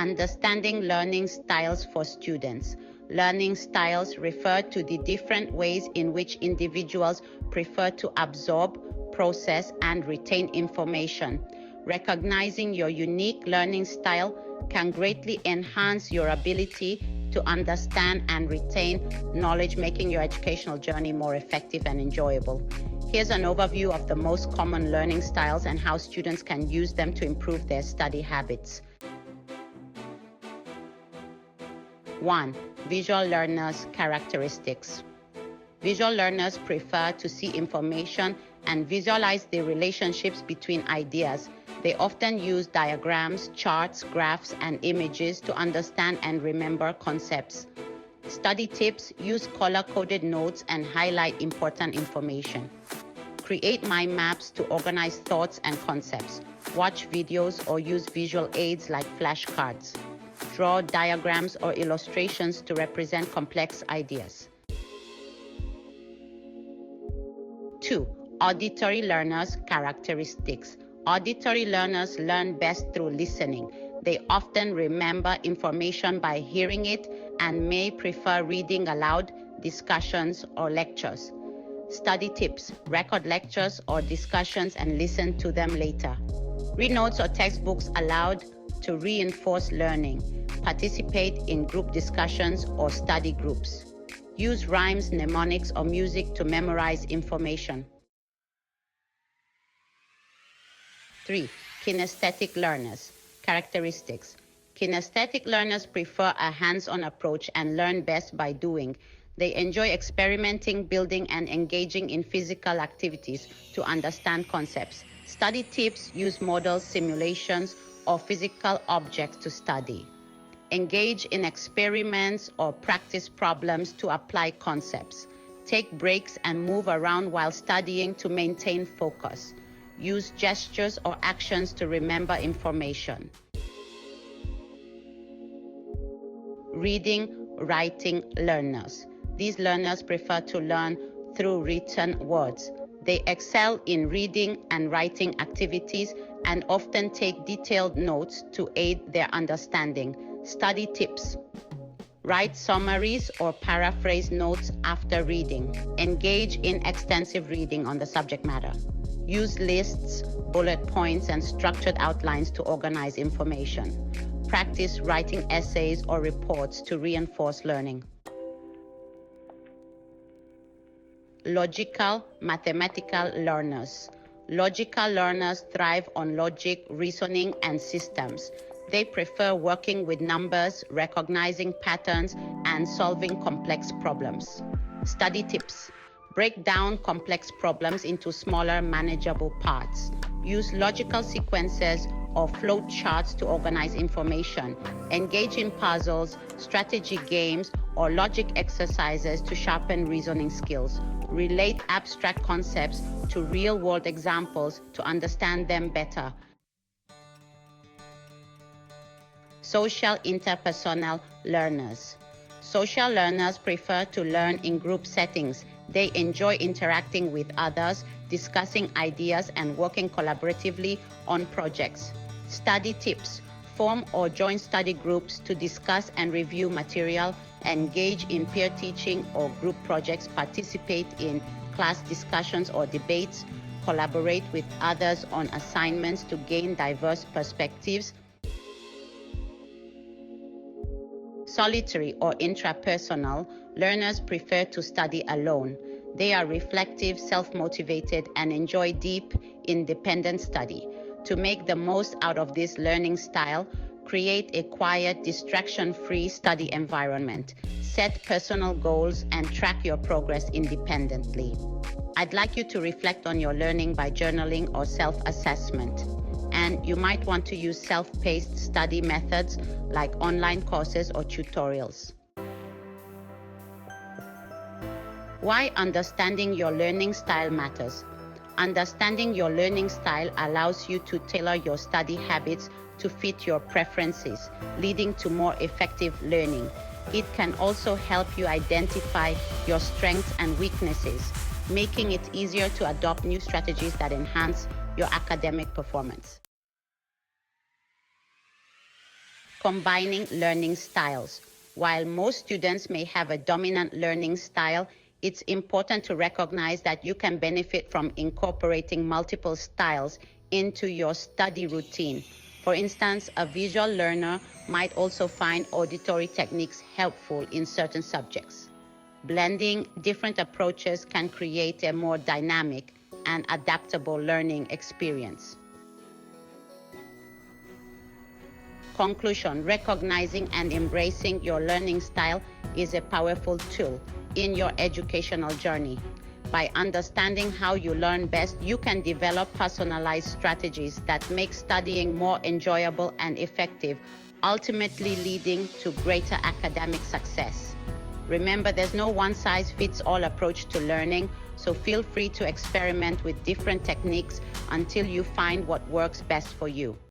Understanding learning styles for students. Learning styles refer to the different ways in which individuals prefer to absorb, process, and retain information. Recognizing your unique learning style can greatly enhance your ability to understand and retain knowledge, making your educational journey more effective and enjoyable. Here's an overview of the most common learning styles and how students can use them to improve their study habits. 1. Visual learners' characteristics. Visual learners prefer to see information and visualize the relationships between ideas. They often use diagrams, charts, graphs, and images to understand and remember concepts. Study tips: use color-coded notes and highlight important information. Create mind maps to organize thoughts and concepts. Watch videos or use visual aids like flashcards. Draw diagrams or illustrations to represent complex ideas. 2. Auditory learners' characteristics. Auditory learners learn best through listening. They often remember information by hearing it and may prefer reading aloud, discussions, or lectures. Study tips: record lectures or discussions and listen to them later. Read notes or textbooks aloud to reinforce learning. Participate in group discussions or study groups. Use rhymes, mnemonics, or music to memorize information. 3. Kinesthetic learners. Characteristics. Kinesthetic learners prefer a hands-on approach and learn best by doing. They enjoy experimenting, building, and engaging in physical activities to understand concepts. Study tips: use models, simulations, or physical objects to study. Engage in experiments or practice problems to apply concepts. Take breaks and move around while studying to maintain focus. Use gestures or actions to remember information. Reading, writing learners. These learners prefer to learn through written words. They excel in reading and writing activities and often take detailed notes to aid their understanding. Study tips: write summaries or paraphrase notes after reading. Engage in extensive reading on the subject matter. Use lists, bullet points, and structured outlines to organize information. Practice writing essays or reports to reinforce learning. Logical, mathematical learners. Logical learners thrive on logic, reasoning, and systems. They prefer working with numbers, recognizing patterns, and solving complex problems. Study tips: break down complex problems into smaller, manageable parts. Use logical sequences or flow charts to organize information. Engage in puzzles, strategy games, or logic exercises to sharpen reasoning skills. Relate abstract concepts to real-world examples to understand them better. Social interpersonal learners. Social learners prefer to learn in group settings. They enjoy interacting with others, discussing ideas, and working collaboratively on projects. Study tips: form or join study groups to discuss and review material, engage in peer teaching or group projects, participate in class discussions or debates, collaborate with others on assignments to gain diverse perspectives. Solitary or intrapersonal learners prefer to study alone. They are reflective, self-motivated, and enjoy deep, independent study. To make the most out of this learning style, create a quiet, distraction-free study environment. Set personal goals and track your progress independently. I'd like you to reflect on your learning by journaling or self-assessment. And you might want to use self-paced study methods like online courses or tutorials. Why understanding your learning style matters. Understanding your learning style allows you to tailor your study habits to fit your preferences, leading to more effective learning. It can also help you identify your strengths and weaknesses, making it easier to adopt new strategies that enhance your academic performance. Combining learning styles. While most students may have a dominant learning style, it's important to recognize that you can benefit from incorporating multiple styles into your study routine. For instance, a visual learner might also find auditory techniques helpful in certain subjects. Blending different approaches can create a more dynamic and adaptable learning experience. Conclusion: recognizing and embracing your learning style is a powerful tool in your educational journey. By understanding how you learn best, you can develop personalized strategies that make studying more enjoyable and effective, ultimately leading to greater academic success. Remember, there's no one-size-fits-all approach to learning, so feel free to experiment with different techniques until you find what works best for you.